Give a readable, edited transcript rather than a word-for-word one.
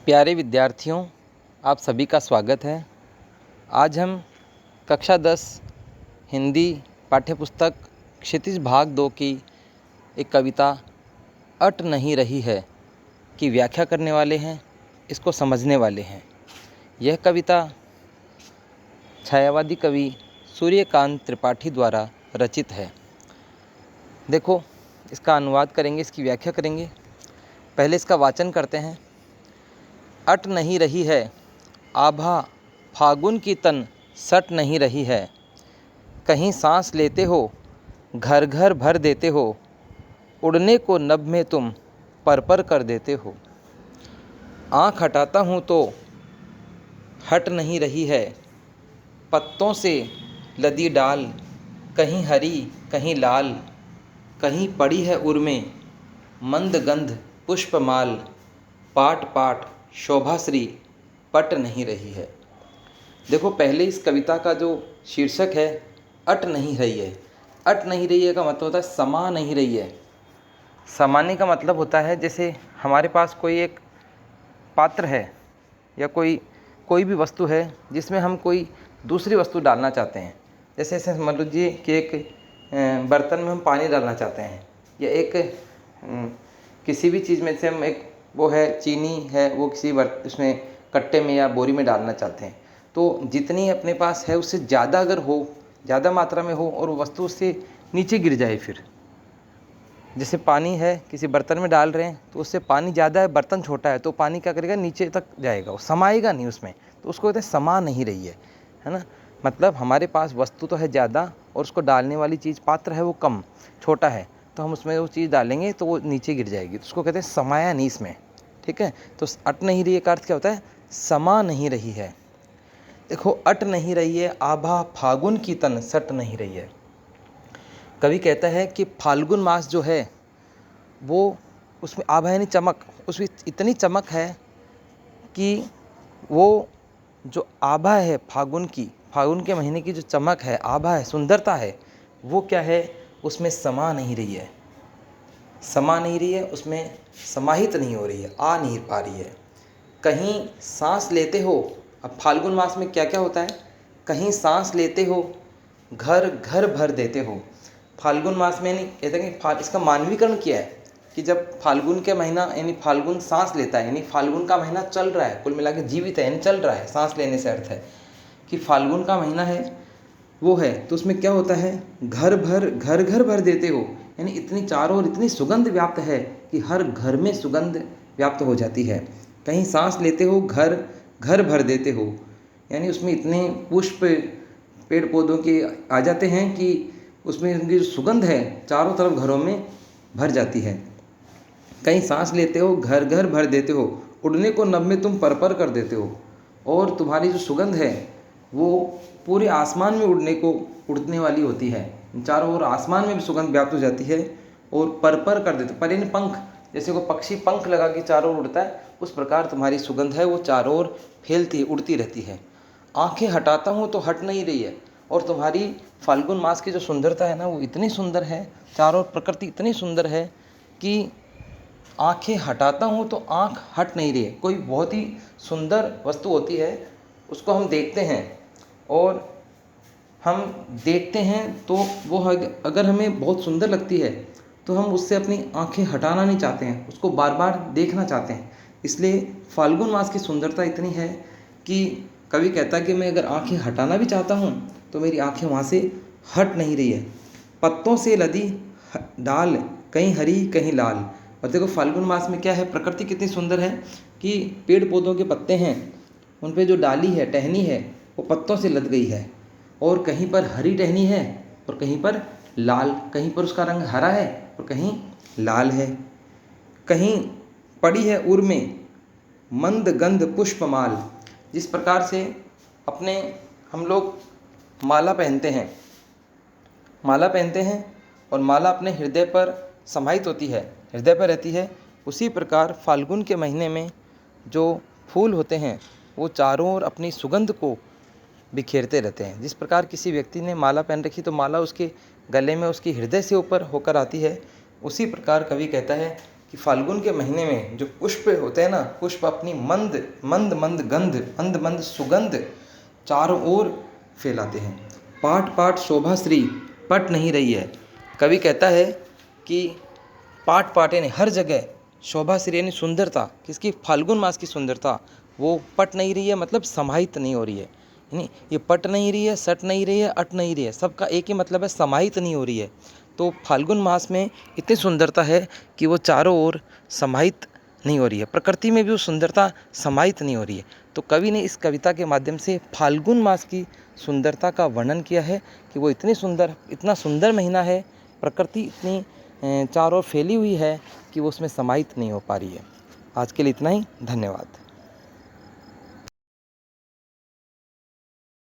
प्यारे विद्यार्थियों, आप सभी का स्वागत है। आज हम कक्षा 10 हिंदी पाठ्यपुस्तक क्षितिज भाग 2 की एक कविता अट नहीं रही है की व्याख्या करने वाले हैं, इसको समझने वाले हैं। यह कविता छायावादी कवि सूर्यकांत त्रिपाठी द्वारा रचित है। देखो, इसका अनुवाद करेंगे, इसकी व्याख्या करेंगे। पहले इसका वाचन करते हैं। अट नहीं रही है आभा फागुन की तन सट नहीं रही है। कहीं सांस लेते हो घर घर भर देते हो। उड़ने को नभ में तुम पर पर कर देते हो। आँख हटाता हूँ तो हट नहीं रही है। पत्तों से लदी डाल कहीं हरी कहीं लाल। कहीं पड़ी है उर्मे मंद गंध पुष्पमाल। पाट पाट शोभाश्री पट नहीं रही है। देखो, पहले इस कविता का जो शीर्षक है अट नहीं रही है। अट नहीं रही है का मतलब होता है समा नहीं रही है। समाने का मतलब होता है जैसे हमारे पास कोई एक पात्र है या कोई भी वस्तु है जिसमें हम कोई दूसरी वस्तु डालना चाहते हैं। जैसे ऐसे समझ लीजिए कि एक बर्तन में हम पानी डालना चाहते हैं, या एक किसी भी चीज़ में से हम एक वो है चीनी है, वो किसी उसमें कट्टे में या बोरी में डालना चाहते हैं। तो जितनी अपने पास है उससे ज़्यादा अगर हो, ज़्यादा मात्रा में हो और वो वस्तु उससे नीचे गिर जाए, फिर जैसे पानी है किसी बर्तन में डाल रहे हैं तो उससे पानी ज़्यादा है, बर्तन छोटा है, तो पानी क्या करेगा, नीचे तक जाएगा, वो समाएगा नहीं उसमें, तो उसको कहते हैं समा नहीं रही है ना। मतलब हमारे पास वस्तु तो है ज़्यादा और उसको डालने वाली चीज़ पात्र है वो कम छोटा है, तो हम उसमें वो चीज़ डालेंगे तो वो नीचे गिर जाएगी, तो उसको कहते हैं समाया नहीं इसमें। ठीक है, तो अट नहीं रही का अर्थ क्या होता है, समा नहीं रही है। देखो, अट नहीं रही है आभा फागुन की तन सट नहीं रही है। कवि कहता है कि फाल्गुन मास जो है वो, उसमें आभा यानी चमक, उसमें इतनी चमक है कि वो जो आभा है फागुन के महीने की जो चमक है, आभा है, सुंदरता है, वो क्या है, उसमें समा नहीं रही है। समा नहीं रही है, उसमें समाहित नहीं हो रही है, आ नहीं पा रही है। कहीं सांस लेते हो, अब फाल्गुन मास में क्या क्या होता है, कहीं सांस लेते हो घर घर भर देते हो। फाल्गुन मास में नहीं कहते कि इसका मानवीकरण किया है कि जब फाल्गुन के महीना यानी फाल्गुन सांस लेता है, यानी फाल्गुन का महीना चल रहा है, कुल मिला के जीवित है यानी चल रहा है। सांस लेने से अर्थ है कि फाल्गुन का महीना है वो है, तो उसमें क्या होता है, घर घर भर देते हो, यानी इतनी चारों ओर इतनी सुगंध व्याप्त है कि हर घर में सुगंध व्याप्त हो जाती है। कहीं सांस लेते हो घर घर भर देते हो, यानी उसमें इतने पुष्प पेड़ पौधों के आ जाते हैं कि उसमें उनकी जो सुगंध है चारों तरफ घरों में भर जाती है। कहीं सांस लेते हो घर घर भर देते हो। उड़ने को नभ में तुम पर पर कर देते हो, और तुम्हारी जो सुगंध है वो पूरे आसमान में उड़ने वाली होती है। चारों ओर आसमान में भी सुगंध व्याप्त हो जाती है और पर पर कर देते, पर यानी पंख, जैसे कोई पक्षी पंख लगा के चारों ओर उड़ता है, उस प्रकार तुम्हारी सुगंध है वो चारों ओर फैलती उड़ती रहती है। आंखें हटाता हूँ तो हट नहीं रही है, और तुम्हारी फाल्गुन मास की जो सुंदरता है ना वो इतनी सुंदर है, चारों ओर प्रकृति इतनी सुंदर है कि आंखें हटाता हूँ तो आंख हट नहीं रही है। कोई बहुत ही सुंदर वस्तु होती है, उसको हम देखते हैं और हम देखते हैं तो वो अगर हमें बहुत सुंदर लगती है तो हम उससे अपनी आंखें हटाना नहीं चाहते हैं, उसको बार बार देखना चाहते हैं। इसलिए फाल्गुन मास की सुंदरता इतनी है कि कवि कहता है कि मैं अगर आंखें हटाना भी चाहता हूँ तो मेरी आंखें वहाँ से हट नहीं रही है। पत्तों से लदी डाल कहीं हरी कहीं लाल। और देखो, फाल्गुन मास में क्या है, प्रकृति कितनी सुंदर है कि पेड़ पौधों के पत्ते हैं, उन पे जो डाली है, टहनी है, वो पत्तों से लद गई है, और कहीं पर हरी टहनी है और कहीं पर लाल, कहीं पर उसका रंग हरा है और कहीं लाल है। कहीं पड़ी है उर में मंद गंध पुष्पमाल। जिस प्रकार से अपने हम लोग माला पहनते हैं और माला अपने हृदय पर समाहित होती है, हृदय पर रहती है, उसी प्रकार फाल्गुन के महीने में जो फूल होते हैं वो चारों ओर अपनी सुगंध को बिखेरते रहते हैं। जिस प्रकार किसी व्यक्ति ने माला पहन रखी तो माला उसके गले में उसकी हृदय से ऊपर होकर आती है, उसी प्रकार कवि कहता है कि फाल्गुन के महीने में जो पुष्प होते हैं ना, पुष्प अपनी मंद मंद मंद गंध, मंद मंद सुगंध चारों ओर फैलाते हैं। पाट पाट शोभा श्री पट नहीं रही है। कवि कहता है कि पाट पाट यानी हर जगह शोभा श्री यानी सुंदरता, किसकी? फाल्गुन मास की सुंदरता वो पट नहीं रही है, मतलब समाहित नहीं हो रही है। यानी ये पट नहीं रही है, सट नहीं रही है, अट नहीं रही है, सबका एक ही मतलब है, समाहित नहीं हो रही है। तो फाल्गुन मास में इतनी सुंदरता है कि वो चारों ओर समाहित नहीं हो रही है, प्रकृति में भी वो सुंदरता समाहित नहीं हो रही है। तो कवि ने इस कविता के माध्यम से फाल्गुन मास की सुंदरता का वर्णन किया है कि वो इतनी सुंदर, इतना सुंदर महीना है, प्रकृति इतनी चारों ओर फैली हुई है कि वो उसमें समाहित नहीं हो पा रही है। आज के लिए इतना ही, धन्यवाद।